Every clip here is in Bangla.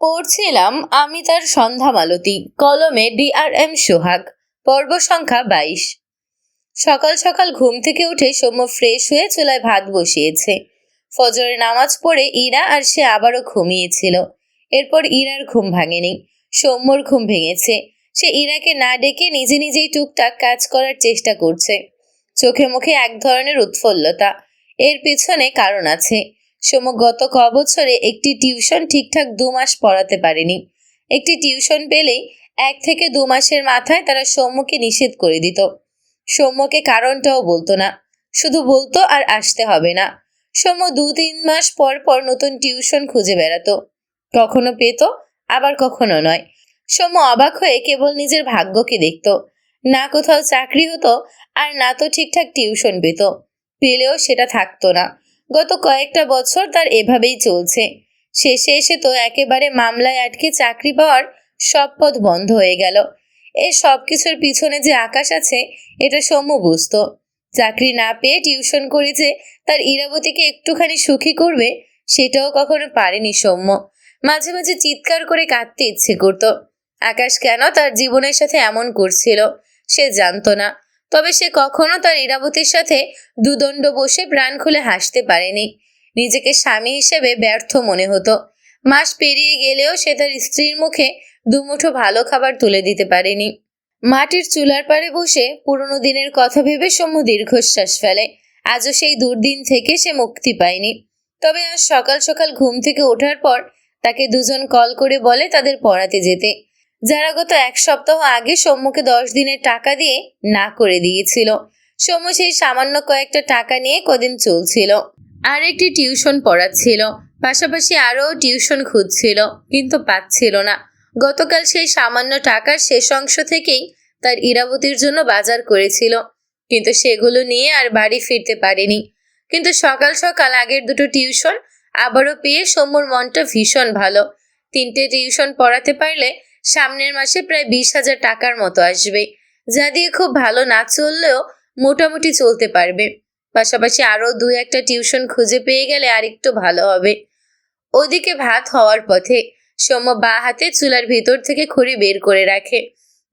পড়ছিলাম আমি তার সন্ধ্যা মালতী, কলমে DRM সোহাগ। পর্ব সংখ্যা 22। সকাল সকাল ঘুম থেকে উঠে সৌম্য ফ্রেশ হয়ে চুলায় ভাত বসিয়েছে। ফজরের নামাজ পড়ে ইরা আর সে আবারও ঘুমিয়েছিল। এরপর ইরার ঘুম ভাঙেনি, সৌম্যর ঘুম ভেঙেছে। সে ইরাকে না ডেকে নিজে নিজেই টুকটাক কাজ করার চেষ্টা করছে। চোখে মুখে এক ধরনের উৎফুল্লতা। এর পিছনে কারণ আছে। সৌম্য গত বছরে একটি টিউশন ঠিকঠাক 2 মাস পড়াতে পারেনি। একটি টিউশন পেলেই 1 থেকে 2 মাসের মাথায় তারা সৌম্যকে নিষেধ করে দিত। সৌম্যকে কারণটাও বলতো না, শুধু বলতো আর আসতে হবে না। সৌম্য 2-3 মাস পর পর নতুন টিউশন খুঁজে বেড়াতো। কখনো পেত, আবার কখনো নয়। সৌম্য অবাক হয়ে কেবল নিজের ভাগ্যকে দেখত। না কোথাও চাকরি হতো, আর না তো ঠিকঠাক টিউশন পেত। পেলেও সেটা থাকতো না। গত কয়েকটা বছর তার এভাবেই চলছে। শেষে এসে তো একেবারে মামলায় আটকে চাকরি পাওয়ার সব পথ বন্ধ হয়ে গেল। এই সব কিছুর পিছনে যে আকাশ আছে এটা সৌম্য বুঝতো। চাকরি না পেয়ে টিউশন করে যে তার ইরাবতীকে একটুখানি সুখী করবে, সেটাও কখনো পারেনি সৌম্য। মাঝে মাঝে চিৎকার করে কাঁদতে ইচ্ছে করত। আকাশ কেন তার জীবনের সাথে এমন করছিল সে জানতো না। তবে সে কখনো তার ইরাবতীর সাথে দুদণ্ড বসে প্রাণ খুলে হাসতে পারেনি। নিজেকে স্বামী হিসেবে ব্যর্থ মনে হতো। মাস পেরিয়ে গেলেও সে তার স্ত্রীর মুখে দুমুঠো ভালো খাবার তুলে দিতে পারেনি। মাটির চুলার পাড়ে বসে পুরনো দিনের কথা ভেবে সৌম্য দীর্ঘশ্বাস ফেলে। আজও সেই দুর্দিন থেকে সে মুক্তি পায়নি। তবে আজ সকাল সকাল ঘুম থেকে ওঠার পর তাকে দুজন কল করে বলে তাদের পড়াতে যেতে, যারা গত 1 সপ্তাহ আগে সৌম্যকে 10 দিনের টাকা দিয়ে না করে দিয়েছিল। সৌম্য সেই সামান্য কয়েকটা টাকা নিয়ে কদিন চলছিল, আর একটি টিউশন পড়াচ্ছিল। পাশাপাশি আরও টিউশন খুঁজছিল, কিন্তু পাচ্ছিল না। গতকাল সেই সামান্য টাকার শেষ অংশ থেকেই তার ইরাবতীর জন্য বাজার করেছিল, কিন্তু সেগুলো নিয়ে আর বাড়ি ফিরতে পারেনি। কিন্তু সকাল সকাল আগের দুটো টিউশন আবারও পেয়ে সৌম্যর মনটা ভীষণ ভালো। 3টে টিউশন পড়াতে পারলে সামনের মাসে প্রায় 20,000 টাকার মতো আসবে, যা দিয়ে খুব ভালো না চললেও মোটামুটি চলতে পারবে। পাশাপাশি আরও 2-1টা টিউশন খুঁজে পেয়ে গেলে আরেকটু ভালো হবে। ওদিকে ভাত হওয়ার পথে। সৌম্য বাঁ হাতে চুলার ভিতর থেকে খড়ি বের করে রাখে।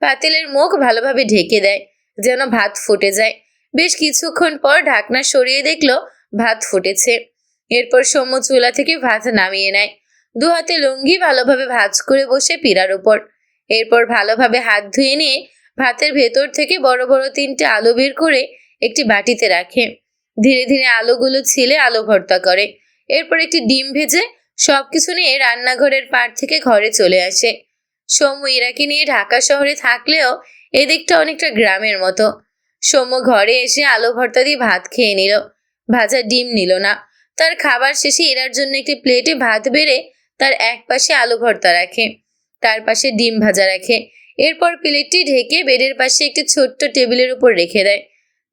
পাতিলের মুখ ভালোভাবে ঢেকে দেয়, যেন ভাত ফুটে যায়। বেশ কিছুক্ষণ পর ঢাকনা সরিয়ে দেখলো ভাত ফুটেছে। এরপর সৌম্য চুলা থেকে ভাত নামিয়ে নেয়। 2 হাতে লুঙ্গি ভালোভাবে ভাঁজ করে বসে পীড়ার উপর। এরপর ভালোভাবে হাত ধুয়ে নিয়ে ভাতের ভেতর থেকে বড় বড় 3টে আলু বের করে একটি বাটিতে রাখে। ধীরে ধীরে আলুগুলো ছিলে আলু ভর্তা করে। এরপর একটি ডিম ভেজে সবকিছু নিয়ে রান্নাঘরের পাড় থেকে ঘরে চলে আসে। সৌম্য ইরাকে নিয়ে ঢাকা শহরে থাকলেও এদিকটা অনেকটা গ্রামের মতো। সৌম্য ঘরে এসে আলু ভর্তা দিয়ে ভাত খেয়ে নিল, ভাজা ডিম নিল না। তার খাবার শেষে ইরার জন্য একটি প্লেটে ভাত বেড়ে তার এক পাশে আলু ভর্তা রাখে, তার পাশে ডিম ভাজা রাখে। এরপর প্লেটটি ঢেকে বেডের পাশে একটি ছোট্ট টেবিলের উপর রেখে দেয়।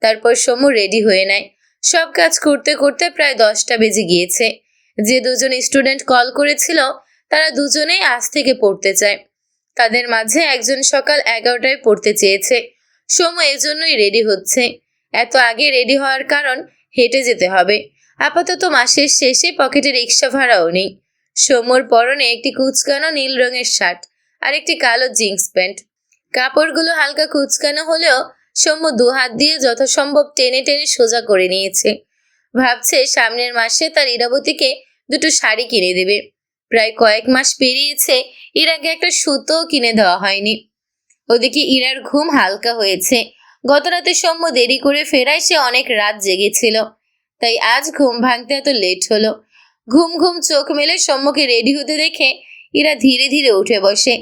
তারপর সৌম্য রেডি হয়ে নেয়। সব কাজ করতে করতে প্রায় 10টা বেজে গিয়েছে। যে দুজন স্টুডেন্ট কল করেছিল তারা দুজনেই আজ থেকে পড়তে চায়। তাদের মাঝে একজন সকাল 11টায় পড়তে চেয়েছে। সৌম্য এজন্যই রেডি হচ্ছে। এত আগে রেডি হওয়ার কারণ হেঁটে যেতে হবে। আপাতত মাসের শেষে পকেটে রিক্সা ভাড়াও নেই। সৌম্যর পরনে একটি কুচকানো নীল রঙের শার্ট আর একটি কালো জিন্স প্যান্ট। কাপড়গুলো হালকা কুচকানো হলেও সৌম্য 2 হাত দিয়ে যথাসম্ভব টেনে টেনে সোজা করে নিয়েছে। ভাবছে সামনের মাসে তার ইরাবতীকে 2টো শাড়ি কিনে দেবে। প্রায় কয়েক মাস পেরিয়েছে, ইরাকে একটা সুতোও কিনে দেওয়া হয়নি। ওদিকে ইরার ঘুম হালকা হয়েছে। গত রাতে সৌম্য দেরি করে ফেরায় সে অনেক রাত জেগেছিল, তাই আজ ঘুম ভাঙতে এত লেট হলো। ঘুম ঘুম চোখ মেলে সৌম্যকে রেডি হতে দেখে ইরা ধীরে ধীরে উঠে বসে।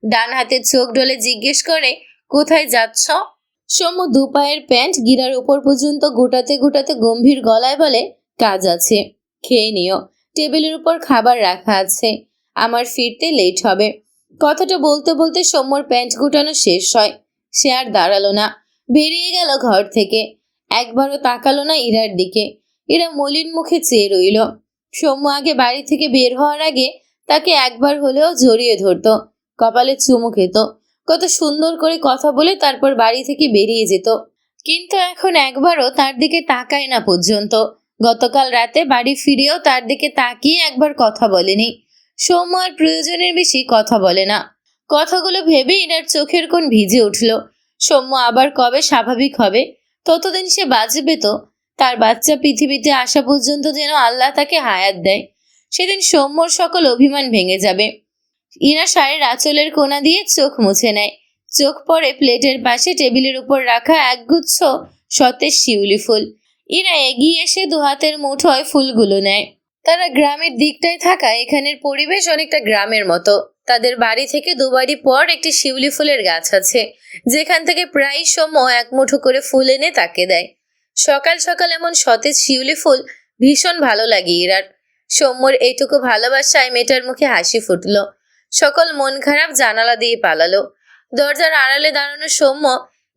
ডান হাতে চোখ ডলে জিজ্ঞেস করে, কোথায় যাচ্ছ? সৌম্য 2 পায়ের প্যান্ট গিরার উপর পর্যন্ত গোটাতে গোটাতে গম্ভীর গলায় বলে, কাজ আছে, খেয়ে নিও, টেবিলের উপর খাবার রাখা আছে, আমার ফিরতে লেট হবে। কথাটা বলতে বলতে সৌম্যর প্যান্ট গুটানো শেষ হয়। সে আর দাঁড়ালো না, বেরিয়ে গেল ঘর থেকে। একবারও তাকালো না ইরার দিকে। ইরা মলিন মুখে চেয়ে রইল। সৌম্য আগে বাড়ি থেকে বের হওয়ার আগে তাকে একবার হলেও জড়িয়ে ধরত, কপালে চুমু খেত, কত সুন্দর করে কথা বলে তারপর বাড়ি থেকে বেরিয়ে যেত। কিন্তু এখন একবারও তার দিকে তাকায় না পর্যন্ত। গতকাল রাতে বাড়ি ফিরেও তার দিকে তাকিয়ে একবার কথা বলেনি। সৌম্য আর প্রয়োজনের বেশি কথা বলে না। কথাগুলো ভেবে ইনার চোখের কোণ ভিজে উঠল। সৌম্য আবার কবে স্বাভাবিক হবে? ততদিন সে বাঁচবে তো? তার বাচ্চা পৃথিবীতে আসা পর্যন্ত যেন আল্লাহ তাকে হায়াত দেয়। সেদিন সৌম্যর সকল অভিমান ভেঙে যাবে। ইনা শাড়ির আঁচলের কোণা দিয়ে চোখ মুছে নেয়। চোখ পড়ে প্লেটের পাশে টেবিলের উপর রাখা একগুচ্ছ সতেজ শিউলি ফুল। ইনা এগিয়ে এসে দুহাতের মুঠোয় ফুলগুলো নেয়। তারা গ্রামের দিকটায় থাকা এখানের পরিবেশ অনেকটা গ্রামের মতো। তাদের বাড়ি থেকে দুবাড়ি পর একটি শিউলি ফুলের গাছ আছে, যেখান থেকে প্রায় সময় এক মুঠো করে ফুল এনে তাকে দেয়। সকাল সকাল এমন সতেজ শিউলি ফুল ভীষণ ভালো লাগে ইরার। সৌম্যর এইটুকু ভালোবাসায় মেয়েটার মুখে হাসি ফুটল। সকল মন খারাপ জানালা দিয়ে পালালো। দরজার আড়ালে দাঁড়ানো সৌম্য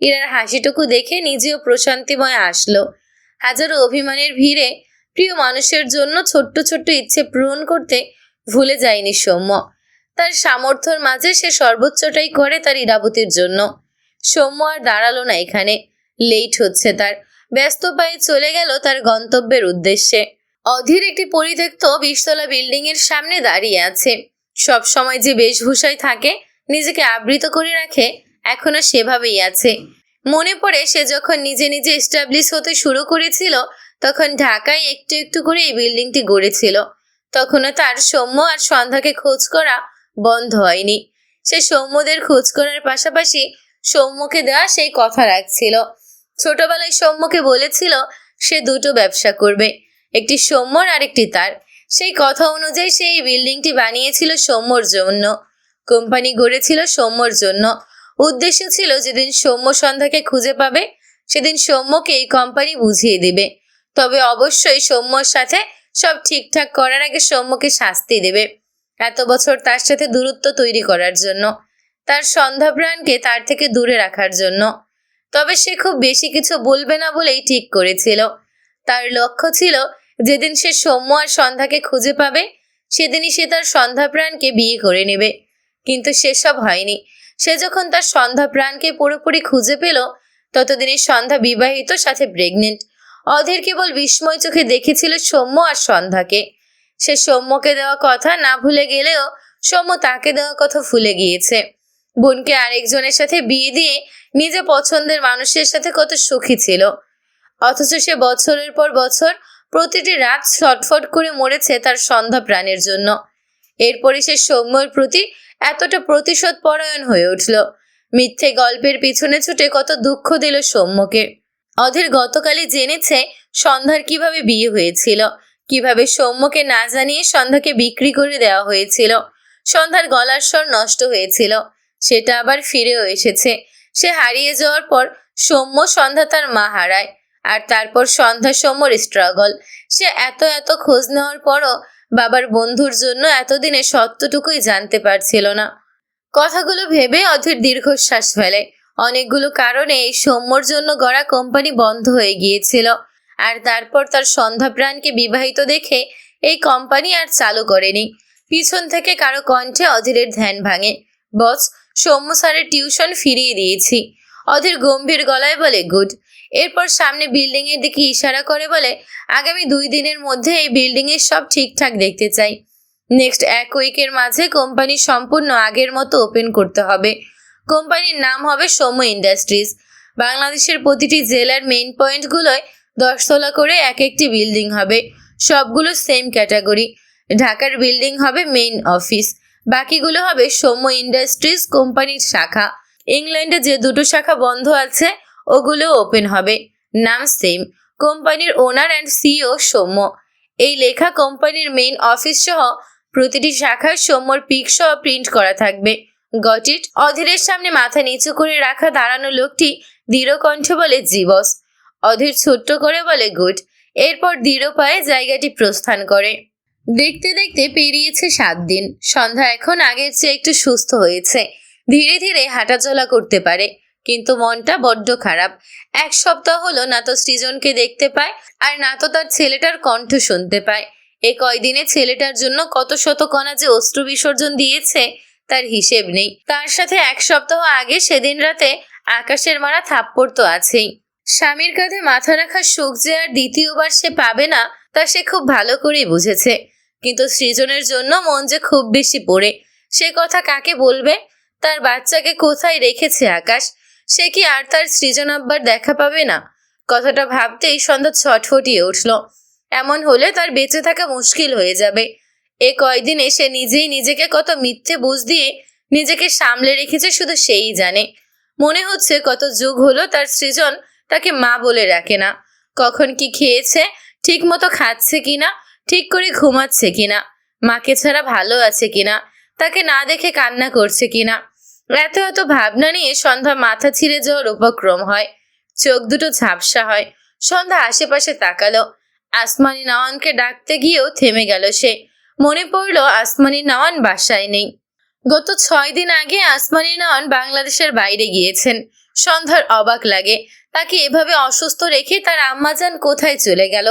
ইরার হাসিটুকু দেখে নিজেও প্রশান্তিময় আসলো। হাজারো অভিমানের ভিড়ে প্রিয় মানুষের জন্য ছোট্ট ছোট্ট ইচ্ছে পূরণ করতে ভুলে যায়নি সৌম্য। তার সামর্থ্যের মাঝে সে সর্বোচ্চটাই করে তার ইরাবতীর জন্য। সৌম্য আর দাঁড়ালো না এখানে। লেট হচ্ছে তার। ব্যস্ত পায়ে চলে গেল তার গন্তব্যের উদ্দেশ্যে। অধীর একটি পরিত্যক্ত 20তলা বিল্ডিং এর সামনে দাঁড়িয়ে আছে। সব সময় যে বেশভূষায় থাকে, নিজেকে আবৃত করে রাখে, এখনো সেভাবেই আছে। মনে পড়ে সে যখন নিজে নিজে এস্টাবলিশ হতে শুরু করেছিল, তখন ঢাকায় একটু একটু করে এই বিল্ডিংটি গড়েছিল। তখনও তার সৌম্য আর সন্ধ্যাকে খোঁজ করা বন্ধ হয়নি। সে সৌম্যদের খোঁজ করার পাশাপাশি সৌম্যকে দেওয়া সেই কথা রাখছিল। ছোটবেলায় সৌম্যকে বলেছিল সে দুটো ব্যবসা করবে, একটি সৌম্যর আর একটি তার। সেই কথা অনুযায়ী সে এই বিল্ডিংটি বানিয়েছিল সৌম্যর জন্য। কোম্পানি গড়েছিল সৌম্যর জন্য। উদ্দেশ্য ছিল যেদিন সৌম্য সন্ধ্যাকে খুঁজে পাবে, সেদিন সৌম্যকে এই কোম্পানি বুঝিয়ে দিবে। তবে অবশ্যই সৌম্যর সাথে সব ঠিকঠাক করার আগে সৌম্যকে শাস্তি দেবে। এত বছর তার সাথে দূরত্ব তৈরি করার জন্য, তার সন্ধ্যা প্রাণকে তার থেকে দূরে রাখার জন্য। তবে সে খুব বেশি কিছু বলবে না বলেই ঠিক করেছিল। তার লক্ষ্য ছিল যেদিন সে সৌম্য আর সন্ধ্যাকে খুঁজে পাবে, সেদিনই সে তার সন্ধ্যা প্রাণকে বিয়ে করে নেবে। কিন্তু সেসব হয়নি। সে যখন তার সন্ধ্যা প্রাণকে পুরোপুরি খুঁজে পেল, ততদিনই সন্ধ্যা বিবাহিত, সাথে প্রেগনেন্ট। অধীর কেবল বিস্ময় চোখে দেখেছিল সৌম্য আর সন্ধ্যাকে। সে সৌম্যকে দেওয়া কথা না ভুলে গেলেও সৌম্য তাকে দেওয়া কথা ভুলে গিয়েছে। বোনকে আরেকজনের সাথে বিয়ে দিয়ে নিজে পছন্দের মানুষের সাথে কত সুখী ছিল। অথচ সে বছরের পর বছর প্রতিটি রাত ছটফট করে মরেছে তার সন্ধ্যা প্রাণের জন্য। এরপরে সে সৌম্যর প্রতি এতটা প্রতিশোধ পরায়ণ হয়ে উঠল। মিথ্যে গল্পের পিছনে ছুটে কত দুঃখ দিল সৌম্যকে। অধীর গতকালই জেনেছে সন্ধ্যার কিভাবে বিয়ে হয়েছিল, কিভাবে সৌম্যকে না জানিয়ে সন্ধ্যাকে বিক্রি করে দেওয়া হয়েছিল। সন্ধ্যার গলার স্বর নষ্ট হয়েছিল, সেটা আবার ফিরেও এসেছে। সে হারিয়ে যাওয়ার পর সৌম্য সন্ধ্যা তার মা হারায়, আর তারপর সন্ধ্যা সৌম্যর স্ট্রাগল। সে এত এত খোঁজ নেওয়ার পরও বাবার বন্ধুর জন্য এতদিনে সত্যটুকুই জানতে পারছিল না। কথাগুলো ভেবে অধীর দীর্ঘশ্বাস ফেলে। অনেকগুলো কারণে এই সৌম্যর জন্য গড়া কোম্পানি বন্ধ হয়ে গিয়েছিল, আর তারপর তার সন্ধ্যা প্রাণকে বিবাহিত দেখে এই কোম্পানি আর চালু করেনি। পিছন থেকে কারো কণ্ঠে অধীরের ধ্যান ভাঙে। বস, সৌম্য স্যারের টিউশন ফিরিয়ে দিয়েছি। অধীর গম্ভীর গলায় বলে, গুড। এরপর সামনে বিল্ডিং এর দিকে ইশারা করে বলে, আগামী 2 দিনের মধ্যে এই বিল্ডিং এর সব ঠিকঠাক দেখতে চাই। নেক্সট 1 উইকের মাঝে কোম্পানি সম্পূর্ণ আগের মতো ওপেন করতে হবে। কোম্পানির নাম হবে সৌম্য ইন্ডাস্ট্রিজ। বাংলাদেশের প্রতিটি জেলার মেইন পয়েন্টগুলোয় 10 তলা করে এক একটি বিল্ডিং হবে, সবগুলো সেম ক্যাটাগরি। ঢাকার বিল্ডিং হবে মেইন অফিস, বাকিগুলো হবে সৌম্য ইন্ডাস্ট্রিজ কোম্পানির শাখা। ইংল্যান্ডে যে 2টো শাখা বন্ধ আছে, ওগুলো ওপেন হবে। নাম সেম। কোম্পানির ওনার অ্যান্ড সিইও সৌম্য। এই লেখা কোম্পানির মেইন অফিস সহ প্রতিটি শাখায় সৌম্যর পিক সহ প্রিন্ট করা থাকবে। Got it? অধীরের সামনে মাথা নিচু করে রাখা দাঁড়ানো লোকটি দৃঢ় কণ্ঠে বলে, জি বস। অধীর ছোট্ট করে বলে, গুড। এরপর দৃঢ় পায়ে জায়গাটি প্রস্থান করে। দেখতে দেখতে পেরিয়েছে 7 দিন। সন্ধ্যা এখন আগের চেয়ে একটু সুস্থ হয়েছে, ধীরে ধীরে হাঁটাচলা করতে পারে। কিন্তু মনটা বড্ড খারাপ। 1 সপ্তাহ হলো না তো সৃজনকে দেখতে পায়, আর না তো তার ছেলেটার কণ্ঠ শুনতে পায়। এই কয়দিনে ছেলেটার জন্য কত শত কণা যে অশ্রু বিসর্জন দিয়েছে তার হিসেব নেই। তার সাথে 1 সপ্তাহ আগে সেদিন রাতে আকাশের মারা থাপ্পড় তো আছেই। স্বামীর কাঁধে মাথা রাখার সুখ যে আর দ্বিতীয়বার সে পাবে না, তা সে খুব ভালো করেই বুঝেছে। কিন্তু সৃজনের জন্য মন যে খুব বেশি পড়ে, সে কথা কাকে বলবে? তার বাচ্চাকে কোথায় রেখেছে আকাশ? সে কি আর তার সৃজন আব্বার দেখা পাবে না? কথাটা ভাবতেই সন্ধ্যা ছটফটিয়ে উঠল। এমন হলে তার বেঁচে থাকা মুশকিল হয়ে যাবে। এ কয়দিনে সে নিজেই নিজেকে কত মিথ্যে বুঝ দিয়ে নিজেকে সামলে রেখেছে শুধু সেই জানে। মনে হচ্ছে কত যুগ হলো তার সৃজন তাকে মা বলে রাখে না। কখন কি খেয়েছে, ঠিক মতো খাচ্ছে কিনা, ঠিক করে ঘুমাচ্ছে কিনা, মাকে ছাড়া ভালো আছে কিনা, তাকে না দেখে কান্না করছে কিনা, এত এত ভাবনা নিয়ে সন্ধ্যা মাথা ছিঁড়ে যাওয়ার উপক্রম হয়। চোখ দুটো ঝাপসা হয়। সন্ধ্যা আশেপাশে তাকালো। আসমানি নওয়ানকে ডাকতে গিয়েও থেমে গেল সে। মনে পড়ল আসমানি নওয়ান বাসায় নেই। গত 6 দিন আগে আসমানি নওয়ান বাংলাদেশের বাইরে গিয়েছেন। সন্ধ্যার অবাক লাগে, তাকে এভাবে অসুস্থ রেখে তার আম্মাজান কোথায় চলে গেল।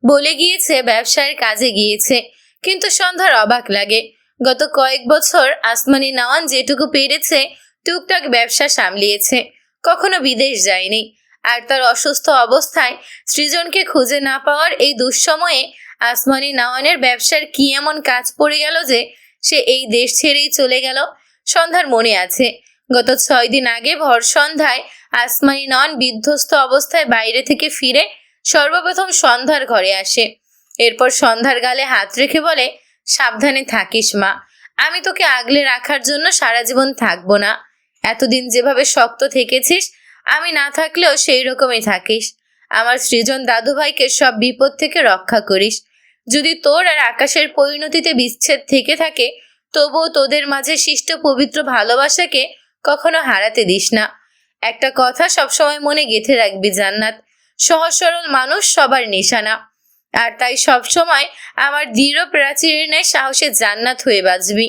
বলে গিয়েছে ব্যবসায়ের কাজে গিয়েছে, কিন্তু সন্ধ্যার অবাক লাগে। গত কয়েক বছর আসমানি নওয়ান যেটুকু পেরেছে টুকটাক ব্যবসা সামলিয়েছে, কখনো বিদেশ যায়নি। আর তার অসুস্থ অবস্থায় সৃজনকে খুঁজে না পাওয়ার এই দুঃসময়ে আসমানি নওয়ানের ব্যবসার কি এমন কাজ পড়ে গেল যে সে এই দেশ ছেড়েই চলে গেল। সন্ধ্যার মনে আছে, গত 6 দিন আগে ভর সন্ধ্যায় আসমানি নওয়ান বিধ্বস্ত অবস্থায় বাইরে থেকে ফিরে সর্বপ্রথম সন্ধ্যার ঘরে আসে। এরপর সন্ধ্যার গালে হাত রেখে বলে, সাবধানে থাকিস মা, আমি তোকে আগলে রাখার জন্য সারা জীবন থাকবো না। এতদিন যেভাবে শক্ত থেকেছিস, আমি না থাকলেও সেই রকমই থাকিস। আমার সৃজন দাদুভাইকে সব বিপদ থেকে রক্ষা করিস। যদি তোর আর আকাশের পরিণতিতে বিচ্ছেদ থেকে থাকে, তবুও তোদের মাঝে সৃষ্ট পবিত্র ভালোবাসাকে কখনো হারাতে দিস না। একটা কথা সবসময় মনে গেঁথে রাখবি জান্নাত, সহজ সরল মানুষ সবার নিশানা। আর তাই সবসময় আমার দৃঢ় প্রাচীরের ন্যায় সাহসে জান্নাত হয়ে বাঁচবি।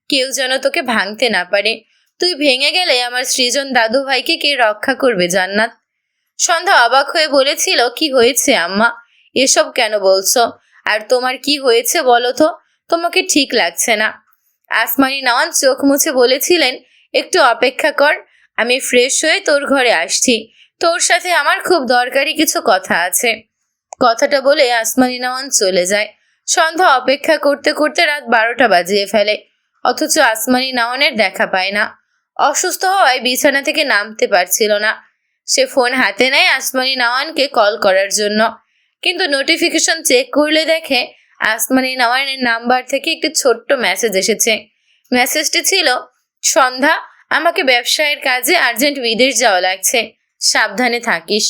কেউ যেন তোকে ভাঙতে না পারে। তুই ভেঙে গেলে আমার সৃজন দাদু ভাইকে কে রক্ষা করবে জান্নাত? সন্ধ্যা অবাক হয়ে বলেছিল, কি হয়েছে আম্মা? এসব কেন বলছো? আর তোমার কি হয়েছে বলো তো? তোমাকে ঠিক লাগছে না। আসমানি নওয়ান চোখ মুছে বলেছিলেন, একটু অপেক্ষা কর, আমি ফ্রেশ হয়ে তোর ঘরে আসছি। তোর সাথে আমার খুব দরকারি কিছু কথা আছে। কথাটা বলে আসমানি নওয়ান চলে যায়। সন্ধ্যা অপেক্ষা করতে করতে রাত 12টা বাজিয়ে ফেলে, অথচ আসমানি নওয়ানের দেখা পায় না। অসুস্থ হওয়ায় বিছানা থেকে নামতে পারছিল না। সে ফোন হাতে নেয় আসমানি নওয়ানকে কল করার জন্য, কিন্তু নোটিফিকেশন চেক করলে দেখে আসমানি নওয়ানের নাম্বার থেকে একটি ছোট্ট মেসেজ এসেছে। মেসেজটি ছিল, সন্ধ্যা, আমাকে ব্যবসায়ের কাজে আর্জেন্ট বিদেশ যাওয়া লাগছে, সাবধানে থাকিস।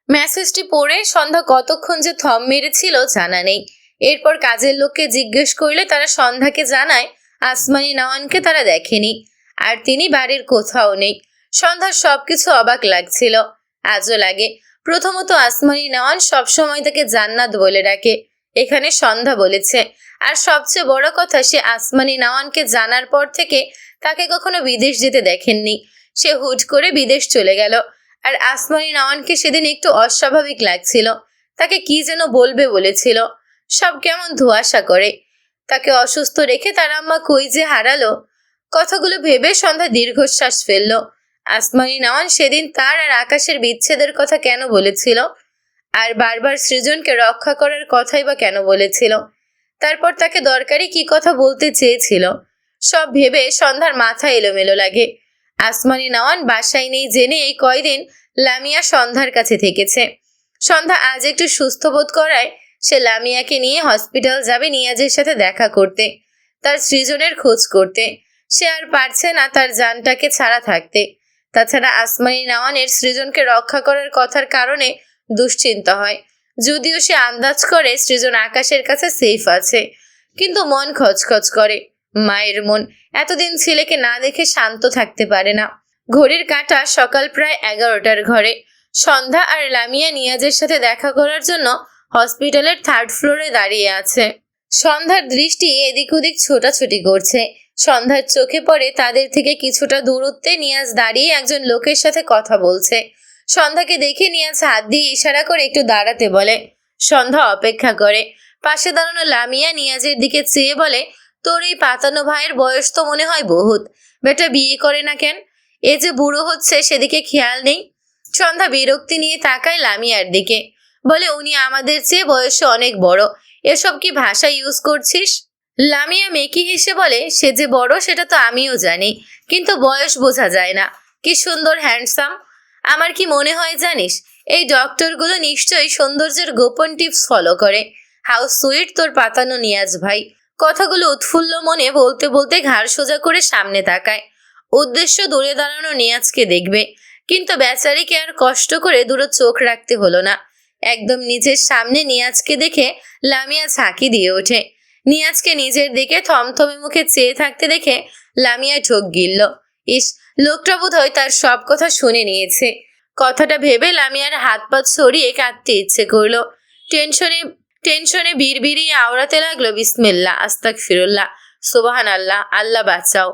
মেসেজটি পড়ে সন্ধ্যা কতক্ষণ যে থম মেরেছিল জানা নেই। এরপর কাজের লোককে জিজ্ঞেস করলে তারা সন্ধ্যাকে জানায় আসমানি নওয়ানকে তারা দেখেনি, আর তিনি বাড়ির কোথাও নেই। সন্ধ্যার সবকিছু অবাক লাগছিল, আজও লাগে। প্রথমত আসমানি নওয়ান সবসময় তাকে জান্নাত বলে ডাকে, এখানে সন্ধ্যা বলেছে। আর সবচেয়ে বড় কথা, সে আসমানি নওয়ানকে জানার পর থেকে তাকে কখনো বিদেশ যেতে দেখেননি। সে হুট করে বিদেশ চলে গেল। আর আসমানি নওয়ানকে সেদিন একটু অস্বাভাবিক লাগছিল। তাকে কি যেন বলবে বলেছিল, সব কেমন ধোঁয়াশা করে। তাকে অসুস্থ রেখে তার আম্মা কই যে হারালো। কথাগুলো ভেবে সন্ধ্যা দীর্ঘশ্বাস ফেলল। আসমানি নওয়ান সেদিন তার আর আকাশের বিচ্ছেদের কথা কেন বলেছিল? আর বারবার সৃজনকে রক্ষা করার কথাই বা কেন বলেছিল? তারপর তাকে দরকারি কি কথা বলতে চেয়েছিল? সব ভেবে সন্ধ্যার মাথা এলোমেলো লাগে। আসমানি নওয়ান বাসায় নেই জেনে এই কয়দিন লামিয়া সন্ধ্যার কাছে থেকেছে। সন্ধ্যা আজ একটু সুস্থ বোধ করায় সে লামিয়াকে নিয়ে হসপিটাল যাবে নিয়াজের সাথে দেখা করতে, তার সৃজনের খোঁজ করতে। সে আর পারছে না তার জানটাকে ছাড়া থাকতে। তাছাড়া আসমানি নওয়ানের সৃজনকে রক্ষা করার কথার কারণে দুশ্চিন্তা হয়। যদিও সে আন্দাজ করে সৃজন আকাশের কাছে সেফ আছে, কিন্তু মন খচখচ করে। মায়ের মন এতদিন ছেলেকে না দেখে শান্ত থাকতে পারে না। ঘড়ির কাঁটা সকাল প্রায় 11টার ঘরে। সন্ধ্যা আর লামিয়া নিয়াজের সাথে দেখা করার জন্য হসপিটালের 3rd ফ্লোরে দাঁড়িয়ে আছে। সন্ধ্যার দৃষ্টি এদিক ওদিক ছোটাছুটি করছে। সন্ধ্যার চোখে পড়ে তাদের থেকে কিছুটা দূরত্বে নিয়াজ দাঁড়িয়ে একজন লোকের সাথে কথা বলছে। সন্ধ্যাকে দেখে নিয়াজ হাত দিয়ে ইশারা করে একটু দাঁড়াতে বলে। সন্ধ্যা অপেক্ষা করে। পাশে দাঁড়ানো লামিয়া নিয়াজের দিকে চেয়ে বলে, তোর এই পাতানো ভাইয়ের বয়স তো মনে হয় বহুত, বেটা বিয়ে করে না কেন? এ যে বুড়ো হচ্ছে সেদিকে খেয়াল নেই। সন্ধ্যা বিরক্তি নিয়ে তাকায় লামিয়ার দিকে, বলে, উনি আমাদের চেয়ে বয়সে অনেক বড়, এসব কি ভাষা ইউজ করছিস? লামিয়া মেকি হেসে বলে, সে যে বড় সেটা তো আমিও জানি, কিন্তু বয়স বোঝা যায় না। কি সুন্দর হ্যান্ডসাম। আমার কি মনে হয় জানিস, এই ডক্টরগুলো নিশ্চয়ই সৌন্দর্যের গোপন টিপস ফলো করে। হাউ সুইট তোর পাতানো নিয়াজ ভাই। কথাগুলো উৎফুল্ল মনে বলতে বলতে ঘাড় সোজা করে সামনে তাকায়। উদ্দেশ্য দূরে দাঁড়ানো নিয়াজকে দেখবে, কিন্তু বেচারিকে আর কষ্ট করে দূরে চোখ রাখতে হলো না। একদম নিজের সামনে নিয়াজকে দেখে লামিয়া ঝাঁকি দিয়ে ওঠে। নিয়াজকে নিজের দিকে থমথমে মুখে চেয়ে থাকতে দেখে লামিয়া ঢোক গিলল। ইস, লোকটা বোধহয় তার সব কথা শুনে নিয়েছে। কথাটা ভেবে লামিয়ার হাত পা ছড়িয়ে কাঁদতে ইচ্ছে করলো। টেনশনে টেনশনে বিড়বিড়িয়ে আওড়াতে লাগলো, বিসমিল্লাহ, আস্তাগফিরুল্লাহ, সুবহান আল্লাহ, আল্লাহ বাঁচাও।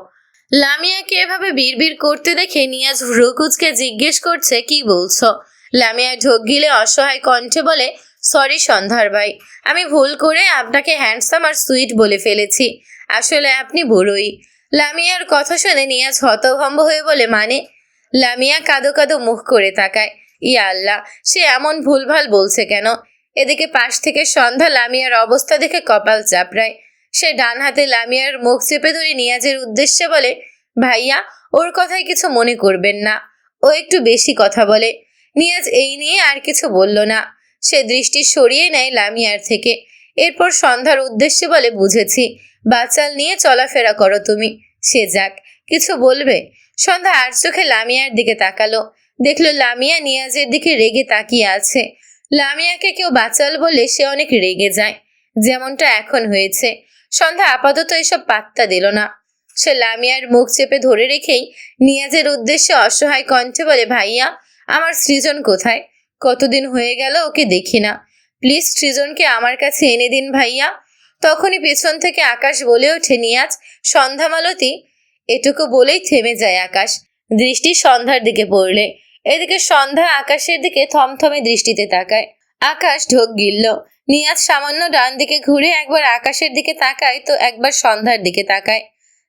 লামিয়াকে এভাবে বিড়বিড় করতে দেখে নিয়াজ ভ্রুকুচকে জিজ্ঞেস করছে, কি বলছো? লামিয়া ঢোক গিলে অসহায় কণ্ঠে বলে, সরি সন্ধ্যার ভাই, আমি ভুল করে আপনাকে হ্যান্ডসাম আর সুইট বলে ফেলেছি। আসলে আপনি বুড়োই। লামিয়ার কথা শুনে নিয়াজ হতভম্ব হয়ে বলে, মানে? লামিয়া কাঁদো কাঁদো মুখ করে তাকায়। ইয়া আল্লাহ, সে এমন ভুলভাল বলছে কেন? এদিকে পাশ থেকে সন্ধ্যা লামিয়ার অবস্থা দেখে কপাল চাপড়ায়। সে ডান হাতে লামিয়ার মুখ চেপে ধরে নিয়াজের উদ্দেশ্যে বলে, ভাইয়া, ওর কথায় কিছু মনে করবেন না, ও একটু বেশি কথা বলে। নিয়াজ এই নিয়ে আর কিছু বলল না। সে দৃষ্টি সরিয়ে নেয় লামিয়ার থেকে। এরপর সন্ধ্যার উদ্দেশ্যে বলে, বুঝেছি, বাচাল নিয়ে চলাফেরা করো তুমি। সে যাক, কিছু বলবে? সন্ধ্যা আর চোখে লামিয়ার দিকে তাকালো। দেখলো লামিয়া নিয়াজের দিকে রেগে তাকিয়ে আছে। লামিয়াকে কেউ বাচাল বললে সে অনেক রেগে যায়, যেমনটা এখন হয়েছে। সন্ধ্যা আপাতত এসব পাত্তা দিল না। সে লামিয়ার মুখ চেপে ধরে রেখেই নিয়াজের উদ্দেশ্যে অসহায় কণ্ঠে বলে, ভাইয়া, আমার সৃজন কোথায়? কতদিন হয়ে গেল ওকে দেখি না। প্লিজ সৃজনকে আমার কাছে এনে দিন ভাইয়া। তখনই পেছন থেকে আকাশ বলে ওঠে, নিয়াজ, সন্ধ্যা মালতী। এটুকু বলেই থেমে যায় আকাশ, দৃষ্টি সন্ধ্যার দিকে পড়লে। এদিকে সন্ধ্যা আকাশের দিকে থমথমে দৃষ্টিতে তাকায়। আকাশ ঢোক গিলল। নিয়াজ সামান্য ডান দিকে ঘুরে একবার আকাশের দিকে তাকায়, তো একবার সন্ধ্যার দিকে তাকায়।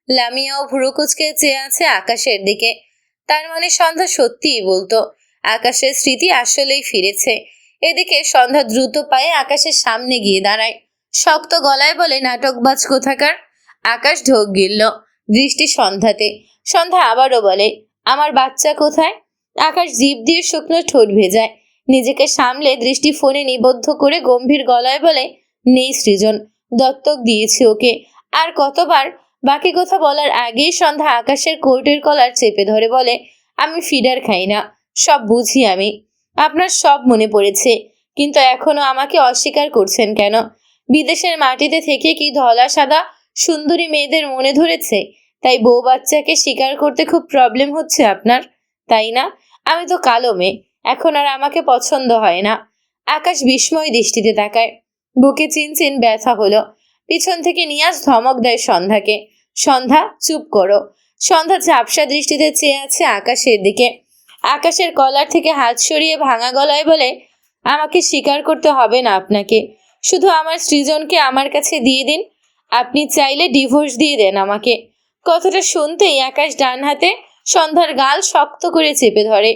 লামিয়াও ভ্রু কুচকে চেয়ে আছে আকাশের দিকে। তার মানে সন্ধ্যা সত্যিই বলতো, আকাশের স্মৃতি আসলেই ফিরেছে। এদিকে সন্ধ্যা দ্রুত পায়ে আকাশের সামনে গিয়ে দাঁড়ায়। শক্ত গলায় বলে, নাটকবাজ কোথাকার। আকাশ ঢোক গিলল, দৃষ্টি সন্ধ্যাতে। সন্ধ্যা আবারও বলে, আমার বাচ্চা কোথায়? আকাশ জিভ দিয়ে শুকনো ঠোঁট ভেজায়। নিজেকে সামলে দৃষ্টি ফোনে নিবদ্ধ করে গম্ভীর গলায় বলে, নেই সৃজন, দত্তক দিয়েছি ওকে। আর কতবার? বাকি কথা বলার আগেই সন্ধ্যা আকাশের কোর্টের কলার চেপে ধরে বলে, আমি ফিডার খাই না, সব বুঝি আমি। আপনার সব মনে পড়েছে, কিন্তু এখনো আমাকে অস্বীকার করছেন কেন? বিদেশের মাটিতে থেকে কি ধলা সাদা সুন্দরী মেয়েদের মনে ধরেছে, তাই বউ বাচ্চাকে স্বীকার করতে খুব প্রবলেম হচ্ছে আপনার, তাই না? আমি তো কালো মেয়ে, এখন আর আমাকে পছন্দ হয় না। আকাশ বিস্ময় দৃষ্টিতে তাকায়। বুকে চিনচিন ব্যথা হলো। পিছন থেকে নিয়াজ ধমক দেয় সন্ধ্যাকে, সন্ধ্যা, চুপ করো। সন্ধ্যা ঝাপসা দৃষ্টিতে চেয়ে আছে আকাশের দিকে। আকাশের কলার থেকে হাত সরিয়ে ভাঙা গলায় বলে, আমাকে স্বীকার করতে হবে না আপনাকে, শুধু আমার সৃজনকে আমার কাছে দিয়ে দিন। আপনি চাইলে ডিভোর্স দিয়ে দেন আমাকে। কথাটা শুনতেই আকাশ ডান হাতে সন্ধ্যার গাল শক্ত করে চেপে ধরে।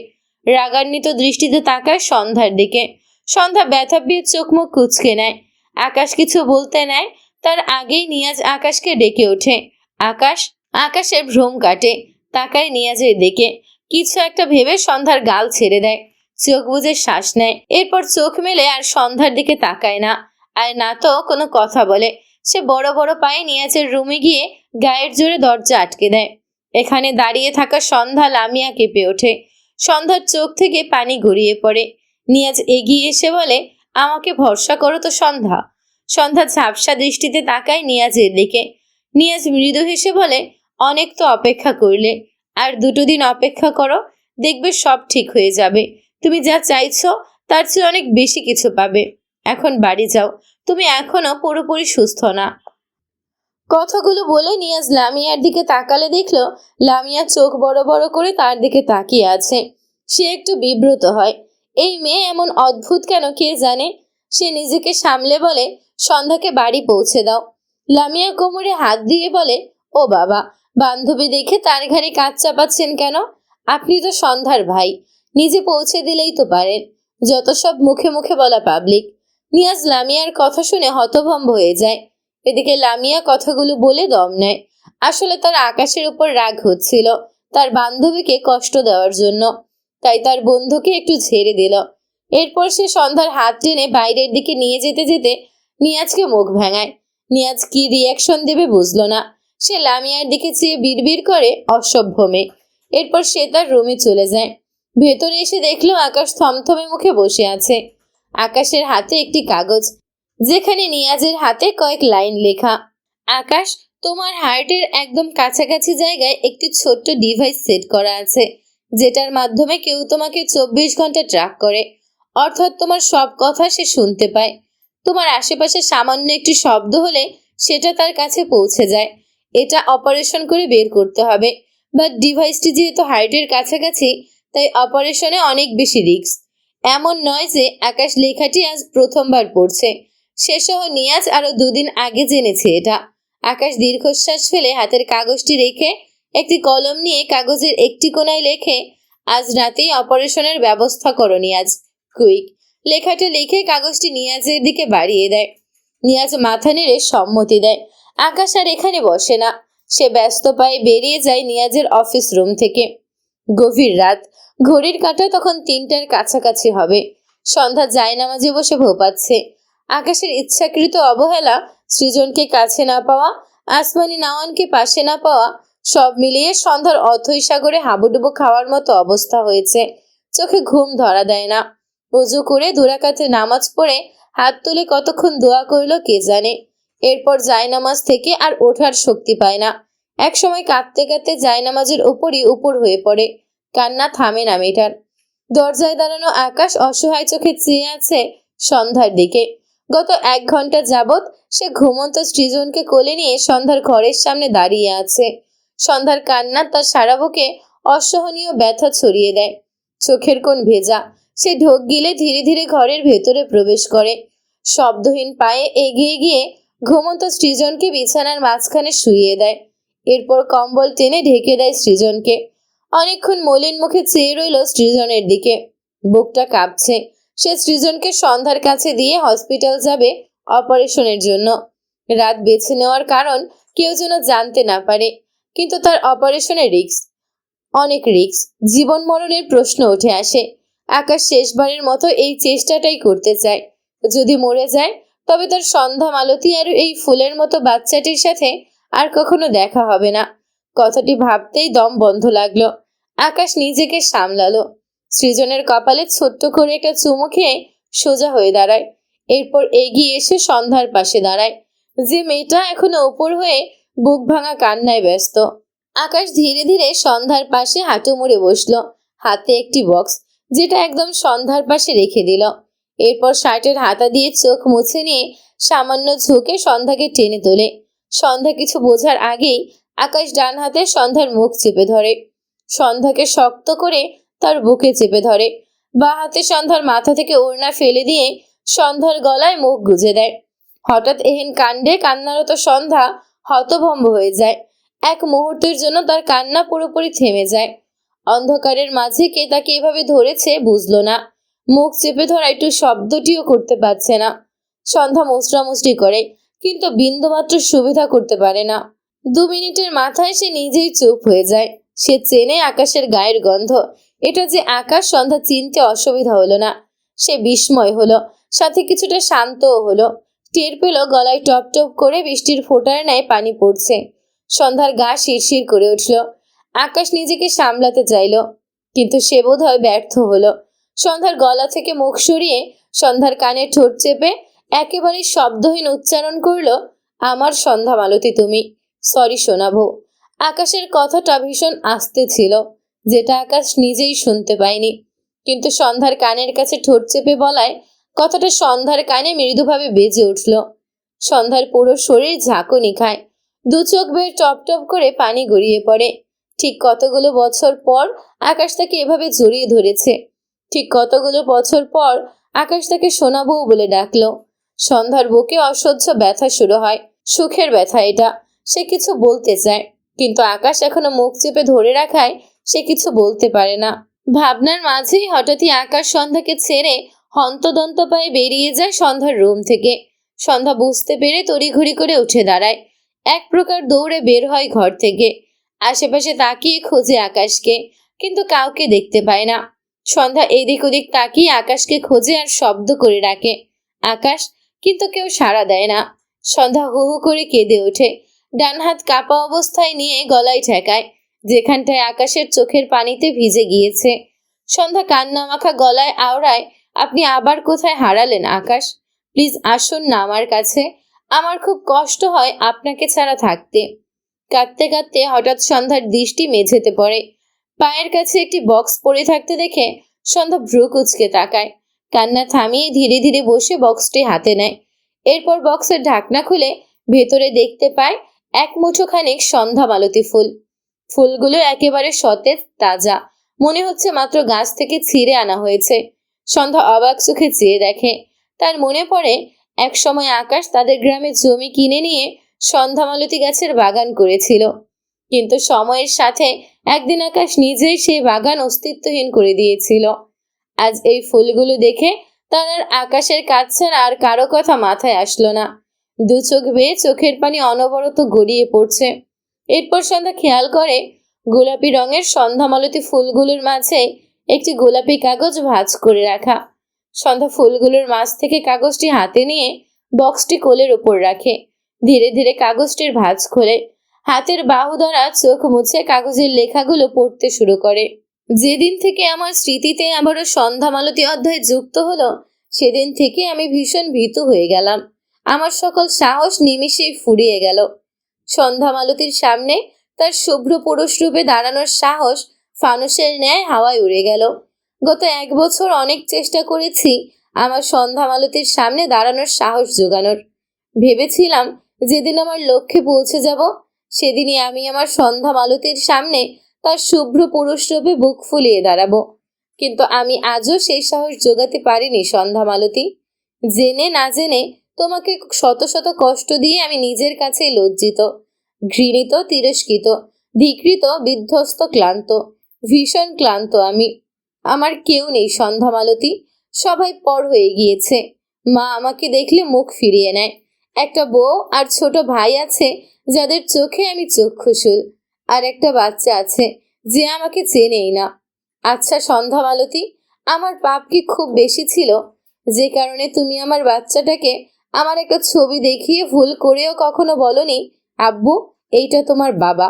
রাগান্বিত দৃষ্টিতে তাকায় সন্ধ্যার দিকে। সন্ধ্যা ব্যথা পেয়ে চোখ মুখ কুঁচকে নেয়। আকাশ কিছু বলতে নেয়, তার আগেই নিয়াজ আকাশকে ডেকে ওঠে। আকাশ। আকাশের ভ্রম কাটে, তাকায় নিয়াজের দিকে। কিছু একটা ভেবে সন্ধ্যার গাল ছেড়ে দেয়, চোখ বুজে শ্বাস নেয়। এরপর চোখ মেলে আর সন্ধ্যার দিকে তাকায় না, আর না তো কোনো কথা বলে। সে বড় বড় পায়ে নিয়াজের রুমে গিয়ে গায়ের জোরে দরজা আটকে দেয়। এখানে দাঁড়িয়ে থাকা সন্ধ্যা লামিয়া কেঁপে ওঠে। সন্ধ্যার চোখ থেকে পানি গড়িয়ে পড়ে। নিয়াজ এগিয়ে এসে বলে, আমাকে ভরসা করো তো সন্ধ্যা। সন্ধ্যা ঝাপসা দৃষ্টিতে তাকায় নিয়াজের দিকে। নিয়াজ মৃদু হেসে বলে, অনেক তো অপেক্ষা করলে, আর 2 দিন অপেক্ষা করো, দেখবে সব ঠিক হয়ে যাবে। তুমি যা চাইছো তার চেয়ে অনেক বেশি কিছু পাবে। এখন বাড়ি যাও, তুমি এখনো পুরোপুরি সুস্থ না। কথাগুলো বলে নিয়াজ লামিয়ার দিকে তাকালে দেখলো লামিয়া চোখ বড় বড় করে তার দিকে তাকিয়ে আছে। সে একটু বিব্রত হয়। এই মেয়ে এমন অদ্ভুত কেন কে জানে। সে নিজেকে সামলে বলে, সন্ধ্যাকে বাড়ি পৌঁছে দাও। লামিয়া কোমরে হাত দিয়ে বলে, ও বাবা, বান্ধবী দেখে তার ঘাড়ে কাজ চাপাচ্ছেন কেন? আপনি তো সন্ধ্যার ভাই, নিজে পৌঁছে দিলেই তো পারেন, যত সব মুখে মুখে বলা পাবলিক। নিয়াজ লামিয়ার কথা শুনে হতভম্ব হয়ে যায়। এদিকে লামিয়া কথাগুলো বলে দম নেয়। আসলে তার আকাশের উপর রাগ হচ্ছিল তার বান্ধবীকে কষ্ট দেওয়ার জন্য, তাই তার বন্ধুকে একটু ঝেড়ে দিল। এরপর সে সন্ধ্যার হাত টেনে বাইরের দিকে নিয়ে যেতে যেতে নিয়াজকে মুখ ভেঙায়। নিয়াজ কি রিয়াকশন দেবে বুঝলো না। সে লামিয়ার দিকে চেয়ে বিড়বিড় করে, অসভ্য মেয়ে। এরপর সে তার রুমে চলে যায়। ভেতরে এসে দেখলো আকাশ থমথমে মুখে বসে আছে। আকাশের হাতে একটি কাগজ, যেখানে নিয়াজের হাতে কয়েক লাইন লেখা। আকাশ, তোমার হার্টের একদম কাছাকাছি জায়গায় একটি ছোট্ট ডিভাইস সেট করা আছে, যেটার মাধ্যমে কেউ তোমাকে 24 ঘন্টা ট্র্যাক করে। অর্থাৎ তোমার সব কথা সে শুনতে পায়। তোমার আশেপাশে সামান্য একটি শব্দ হলে সেটা তার কাছে পৌঁছে যায়। এটা অপারেশন করে বের করতে হবে, বাট ডিভাইসটি যেহেতু হার্টের কাছাকাছি, তাই অপারেশনে অনেক বেশি রিস্ক। এমন নয় যে আকাশ লেখাটি আজ প্রথমবার পড়ছে, সে সহ নিয়াজ আরো 2 দিন আগে জেনেছে এটা। আকাশ দীর্ঘশ্বাস ফেলে হাতের কাগজটি রেখে একটি কলম নিয়ে কাগজের একটি কোণায় লেখে, আজ রাতেই অপারেশনের ব্যবস্থা করো নিয়াজ, কুইক। লেখাটা লিখে কাগজটি নিয়াজের দিকে বাড়িয়ে দেয়। নিয়াজ মাথা নেড়ে সম্মতি দেয়। আকাশ আর এখানে বসে না, সে ব্যস্ত পায়ে বেরিয়ে যায় নিয়াজের অফিস রুম থেকে। গভীর রাত, ঘড়ির কাঁটা তখন 3টার কাছাকাছি হবে। সন্ধ্যা জায়নামাজে বসে ভোপাচ্ছে। আকাশের ইচ্ছাকৃত অবহেলা, সৃজনকে কাছে না পাওয়া, আসমানি নাওয়ানকে পাশে না পাওয়া, সব মিলিয়ে সন্ধ্যার অথৈ সাগরে হাবুডুবু খাওয়ার মতো অবস্থা হয়েছে। চোখে ঘুম ধরা দেয় না। অজু করে 2 রাকাতে নামাজ পড়ে হাত তুলে কতক্ষণ দোয়া করলো কে জানে। এরপর জায়নামাজ থেকে আর ওঠার শক্তি পায় না। একসময় কাঁদতে কাঁদতে জায়নামাজের উপরই উপর হয়ে পড়ে। কান্না থামে না মেয়েটার। দরজায় দাঁড়ানো আকাশ অসহায় চোখে চেয়ে আছে সন্ধ্যার দিকে। গত 1 ঘন্টা যাবৎ সে ঘুমন্ত সৃজনকে কোলে নিয়ে সন্ধ্যার ঘরের সামনে দাঁড়িয়ে আছে। সন্ধ্যার কান্না তার সারা বুকে অসহনীয় ব্যথা ছড়িয়ে দেয়। চোখের কোণ ভেজা। সে ঢোক গিলে ধীরে ধীরে ঘরের ভেতরে প্রবেশ করে। শব্দহীন পায়ে এগিয়ে গিয়ে ঘুমন্ত সৃজনকে বিছানার মাঝখানে শুইয়ে দেয়। এরপর কম্বল টেনে ঢেকে দেয় সৃজনকে। অনেকক্ষণ মলিন মুখে চেয়ে রইল সৃজনের দিকে। বুকটা কাঁপছে। সে সৃজনকে সন্ধ্যার কাছে দিয়ে হসপিটাল যাবে অপারেশনের জন্য। রাত বেছে নেওয়ার কারণ কেউ যেন জানতে না পারে, কিন্তু তার অপারেশনের রিস্ক, অনেক রিস্ক। জীবন মরণের প্রশ্ন উঠে আসে। আকাশ শেষবারের মতো এই চেষ্টাটাই করতে চায়। যদি মরে যায়, তবে তার সন্ধ্যা মালতী আর এই ফুলের মতো বাচ্চাটির সাথে আর কখনো দেখা হবে না। কথাটি ভাবতেই দম বন্ধ লাগলো। আকাশ নিজেকে সামলালো। সৃজনের কপালে ছোট্ট করে একটা চুমু খেয়ে সোজা হয়ে দাঁড়ায়। এরপর এগিয়ে এসে সন্ধ্যার পাশে দাঁড়ায়, যে মেয়েটা এখনো উপর হয়ে বুক ভাঙা কান্নায় ব্যস্ত। আকাশ ধীরে ধীরে সন্ধ্যার পাশে হাঁটু মুড়ে বসলো। হাতে একটি বক্স, যেটা একদম সন্ধ্যার পাশে রেখে দিল। এরপর শার্টের হাতা দিয়ে চোখ মুছে নিয়ে সামান্য ঝুঁকে সন্ধ্যাকে টেনে তোলে। সন্ধ্যা কিছু বোঝার আগেই আকাশ ডান হাতে সন্ধ্যার মুখ চেপে ধরে। সন্ধ্যাকে শক্ত করে তার বুকে চেপে ধরে। বাঁ হাতে সন্ধ্যার মাথা থেকে ওড়না ফেলে দিয়ে সন্ধ্যার গলায় মুখ গুজে দেয়। হঠাৎ এহেন কাণ্ডে কান্নারত সন্ধ্যা হতভম্ব হয়ে যায়। এক মুহূর্তের জন্য তার কান্না পুরোপুরি থেমে যায়। অন্ধকারের মাঝে কে তাকে এভাবে ধরেছে বুঝলো না। মুখ চেপে ধরা একটু শব্দটিও করতে পারছে না। সন্ধ্যা মুচড়ামুচড়ি করে, কিন্তু বিন্দুমাত্র সুবিধা করতে পারে না। 2 মিনিটের মাথায় সে নিজেই চুপ হয়ে যায়। সে চেনে আকাশের গায়ের গন্ধ। এটা যে আকাশ, সন্ধ্যা চিনতে অসুবিধা হলো না। সে বিস্ময় হলো, সাথে কিছুটা শান্তও হলো। টের পেল গলায় টপ টপ করে বৃষ্টির ফোঁটার ন্যায় পানি পড়ছে। সন্ধ্যার গা শিরশির করে উঠল। আকাশ নিজেকে সামলাতে চাইল, কিন্তু সে বোধহয় ব্যর্থ হলো। সন্ধ্যার গলা থেকে মুখ সরিয়ে সন্ধ্যার কানে ঠোঁট চেপে একেবারে শব্দহীন উচ্চারণ করলো, আমার সন্ধ্যা মালতী তুমি। সরি শোনাবো। আকাশের কথাটা ভীষণ আস্তে ছিল, যেটা আকাশ নিজেই শুনতে পায়নি। কিন্তু সন্ধ্যার কানের কাছে ঠোঁট চেপে বলায় কথাটা সন্ধ্যার কানে মৃদুভাবে বেজে উঠল। সন্ধ্যার পুরো শরীর ঝাঁকুনি খায়। 2 চোখ বেয়ে টপ টপ করে পানি গড়িয়ে পড়ে। ঠিক কতগুলো বছর পর আকাশ তাকে এভাবে জড়িয়ে ধরেছে। ঠিক কতগুলো বছর পর আকাশ তাকে সোনা বউ বলে ডাকলো। সন্ধ্যার বুকে অসহ্য ব্যথা শুরু হয়। সুখের ব্যথা এটা। সে কিছু বলতে চায়, কিন্তু আকাশ এখনো মুখ চেপে ধরে রাখায় সে কিছু বলতে পারে না। ভাবনার মাঝেই হঠাৎই আকাশ সন্ধ্যাকে ছেড়ে হন্তদন্ত পায়ে বেরিয়ে যায় সন্ধ্যার রুম থেকে। সন্ধ্যা বুঝতে পেরে তড়িঘড়ি করে উঠে দাঁড়ায়। এক প্রকার দৌড়ে বের হয় ঘর থেকে। আশেপাশে তাকিয়ে খোঁজে আকাশকে, কিন্তু কাউকে দেখতে পায় না। সন্ধ্যা এদিক ওদিক তাকিয়ে আকাশকে খোঁজে আর শব্দ করে ডাকে, আকাশ, কিন্তু কেউ সাড়া দেয় না। সন্ধ্যা হু হু করে কেঁদে ওঠে, ডান হাত কাপা অবস্থায় নিয়ে গলায় ঠেকায়, যেখানটায় আকাশের চোখের পানিতে ভিজে গিয়েছে। সন্ধ্যা কান্না মাখা গলায় আওড়ায়, আপনি আবার কোথায় হারালেন আকাশ? প্লিজ আসুন না আমার কাছে, আমার খুব কষ্ট হয় আপনাকে ছাড়া থাকতে। কাঁদতে কাঁদতে হঠাৎ সন্ধ্যার দৃষ্টি মেঝেতে পড়ে। পায়ের কাছে একটি বক্স পড়ে থাকতে দেখে সন্ধ্যা ভ্রু কুঁচকে তাকায়। কান্না থামিয়ে ধীরে ধীরে বসে বক্সটি হাতে নেয়। এরপর বক্সের ঢাকনা খুলে ভেতরে দেখতে পায় এক মুঠো খানিক সন্ধ্যা মালতী ফুল। ফুলগুলো একেবারে সতেজ তাজা, মনে হচ্ছে মাত্র গাছ থেকে ছিঁড়ে আনা হয়েছে। সন্ধ্যা অবাক চোখে চেয়ে দেখে। তার মনে পড়ে এক সময় আকাশ তাদের গ্রামে জমি কিনে নিয়ে সন্ধ্যামালতী গাছের বাগান করেছিল, কিন্তু সময়ের সাথে একদিন আকাশ নিজেই সেই বাগান অস্তিত্বহীন করে দিয়েছিল। আজ এই ফুলগুলো দেখে তার আর আকাশের কাজ ছাড়া আর কারো কথা মাথায় আসলো না। দু চোখ বেয়ে চোখের পানি অনবরত গড়িয়ে পড়ছে। এরপর সন্ধ্যা খেয়াল করে গোলাপি রঙের সন্ধ্যামালতী ফুলগুলোর মাঝে একটি গোলাপি কাগজ ভাঁজ করে রাখা। সন্ধ্যা ফুলগুলোর মাঝ থেকে কাগজটি হাতে নিয়ে বক্সটি কোলের উপর রাখে। ধীরে ধীরে কাগজটির ভাঁজ খোলে। হাতের বাহু ধরা চোখ মুছে কাগজের লেখাগুলো পড়তে শুরু করে। যেদিন থেকে আমার স্মৃতিতে আবারও সন্ধ্যামালতী অধ্যায় যুক্ত হলো, সেদিন থেকে আমি ভীষণ ভীতু হয়ে গেলাম। আমার সকল সাহস নিমিষেই ফুরিয়ে গেল। সন্ধ্যামালতীর সামনে তার শুভ্র পুরুষ রূপে দাঁড়ানোর সাহস ফানুসের ন্যায় হাওয়ায় উড়ে গেল। গত 1 বছর অনেক চেষ্টা করেছি আমার সন্ধ্যামালতীর সামনে দাঁড়ানোর সাহস জোগানোর। ভেবেছিলাম যেদিন আমার লক্ষ্যে পৌঁছে যাব, সেদিনই আমি আমার সন্ধ্যামালতীর সামনে তার শুভ্র পুরুষ রূপে বুক ফুলিয়ে দাঁড়াবো। কিন্তু আমি আজও সেই সাহস জোগাতে পারিনি সন্ধ্যামালতী। জেনে না জেনে তোমাকে শত শত কষ্ট দিয়ে আমি নিজের কাছেই লজ্জিত, ঘৃণিত, তিরস্কৃত, ধিকৃত, বিধ্বস্ত, ক্লান্ত, ভীষণ ক্লান্ত আমি। আমার কেউ নেই সন্ধ্যামালতী, সবাই পর হয়ে গিয়েছে। মা আমাকে দেখলে মুখ ফিরিয়ে নেয়। একটা বউ আর ছোট ভাই আছে যাদের চোখে আমি চক্ষুশূল, আর একটা বাচ্চা আছে যে আমাকে চেনেই না। আচ্ছা সন্ধ্যামালতী, আমার পাপ কি খুব বেশি ছিল, যে কারণে তুমি আমার বাচ্চাটাকে আমার একটা ছবি দেখিয়ে ভুল করেও কখনো বলনি, আব্বু এইটা তোমার বাবা?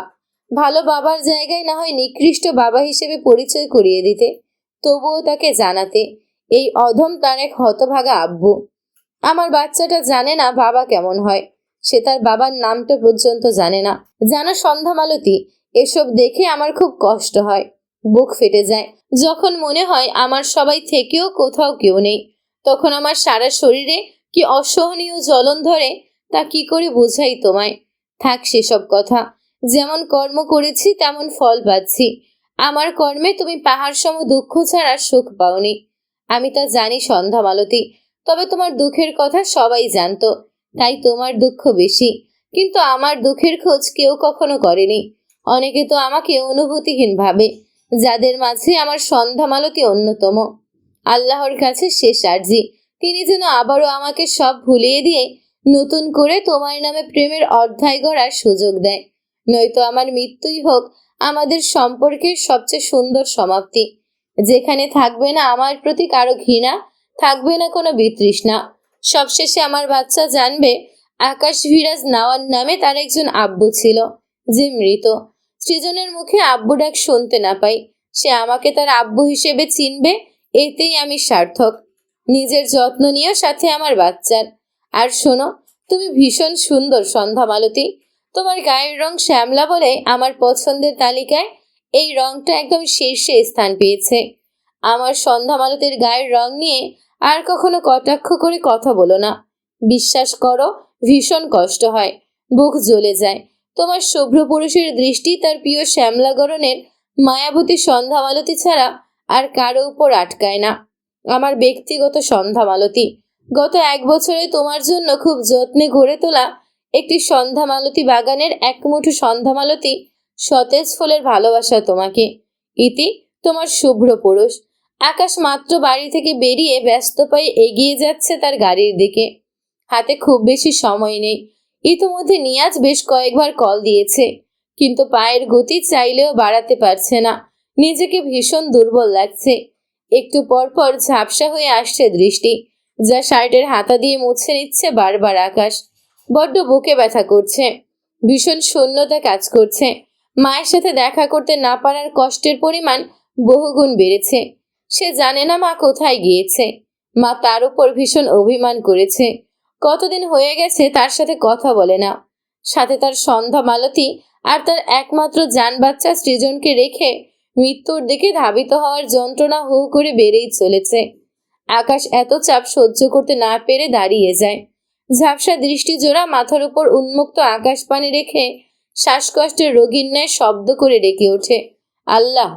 ভালো বাবার জায়গায় না হয় নিকৃষ্ট বাবা হিসেবে পরিচয় করিয়ে দিতে, তবুও তাকে জানাতে এই অধম তার এক হতভাগা আব্বু। আমার বাচ্চাটা জানে না বাবা কেমন হয়, সে তার বাবার নামটা পর্যন্ত জানে না। জানো সন্ধ্যামালতী, এসব দেখে আমার খুব কষ্ট হয়, বুক ফেটে যায়। যখন মনে হয় আমার সবাই থেকেও কোথাও কেউ নেই, তখন আমার সারা শরীরে কি অসহনীয় জ্বলন ধরে, তা কি করে বোঝাই তোমায়। থাক সেসব কথা, যেমন কর্ম করেছি তেমন ফল পাচ্ছি। আমার কর্মে তুমি পাহাড় সম দুঃখ ছাড়া সুখ পাওনি, আমি তা জানি সন্ধ্যামালতী। তবে তোমার দুঃখের কথা সবাই জানতো, তাই তোমার দুঃখ বেশি, কিন্তু আমার দুঃখের খোঁজ কেউ কখনো করেনি। অনেকে তো আমাকে অনুভূতিহীন ভাবে, যাদের মাঝে আমার সন্ধ্যামালতী অন্যতম। আল্লাহর কাছে শেষ আরজি, তিনি যেন আবারও আমাকে সব ভুলিয়ে দিয়ে নতুন করে তোমার নামে প্রেমের অধ্যায় গড়ার সুযোগ দেয়। নয়তো আমার মৃত্যুই হোক আমাদের সম্পর্কের সবচেয়ে সুন্দর সমাপ্তি, যেখানে থাকবে না আমার প্রতি কারো ঘৃণা, থাকবে না কোনো বিতৃষ্ণা। সবশেষে আমার বাচ্চা জানবে আকাশ ভিরাজ নাওয়ার নামে তার একজন আব্বু ছিল, যে মৃত। সৃজনের মুখে আব্বু ডাক শুনতে না পাই, সে আমাকে তার আব্বু হিসেবে চিনবে, এতেই আমি সার্থক। নিজের যত্ন নিও, সাথে আমার বাচ্চার। আর শোনো, তুমি ভীষণ সুন্দর সন্ধ্যামালতী। তোমার গায়ের রং শ্যামলা বলে আমার পছন্দের তালিকায় এই রংটা একদম শীর্ষে স্থান পেয়েছে। আমার সন্ধ্যামালতীর গায়ের রং নিয়ে আর কখনো কটাক্ষ করে কথা বলো না। বিশ্বাস করো, ভীষণ কষ্ট হয়, বুক জ্বলে যায়। তোমার শুভ্র পুরুষের দৃষ্টি তার প্রিয় শ্যামলা গরনের মায়াবতী সন্ধ্যামালতী ছাড়া আর কারো উপর আটকায় না। আমার ব্যক্তিগত সন্ধ্যামালতী, গত 1 বছরে তোমার জন্য খুব যত্নে গড়ে তোলা একটি সন্ধ্যামালতী বাগানের এক মুঠো সন্ধ্যামালতী সতেজ ফুলের ভালোবাসা তোমাকে। ইতি, তোমার শুভ্র পুরুষ। আকাশ মাত্র বাড়ি থেকে বেরিয়ে ব্যস্ত পায়ে এগিয়ে যাচ্ছে তার গাড়ির দিকে। হাতে খুব বেশি সময় নেই। ইতোমধ্যে নিয়াজ বেশ কয়েকবার কল দিয়েছে, কিন্তু পায়ের গতি চাইলেও বাড়াতে পারছে না। নিজেকে ভীষণ দুর্বল লাগছে। একটু পর পর ঝাপসা হয়ে আসছে দৃষ্টি, যা শার্টের হাতা দিয়ে মুছে নিচ্ছে বারবার আকাশ। বড্ড বুকে ব্যথা করছে, ভীষণ শূন্যতা কাজ করছে। মায়ের সাথে দেখা করতে না পারার কষ্টের পরিমাণ বহুগুণ বেড়েছে। সে জানে না মা কোথায় গিয়েছে। মা তার উপর ভীষণ অভিমান করেছে। কতদিন হয়ে গেছে তার সাথে কথা বলে না। সাথে তার সন্ধ্যা মালতী আর তার একমাত্র জান বাচ্চা সৃজনকে রেখে মৃত্যুর দিকে ধাবিত হওয়ার যন্ত্রণা হু হু করে বেড়েই চলেছে। আকাশ এত চাপ সহ্য করতে না পেরে দাঁড়িয়ে যায়। ঝাপসা দৃষ্টি জোড়া মাথার উপর উন্মুক্ত আকাশপানি রেখে শ্বাসকষ্টের রোগীর ন্যায় শব্দ করে ডেকে ওঠে, আল্লাহ।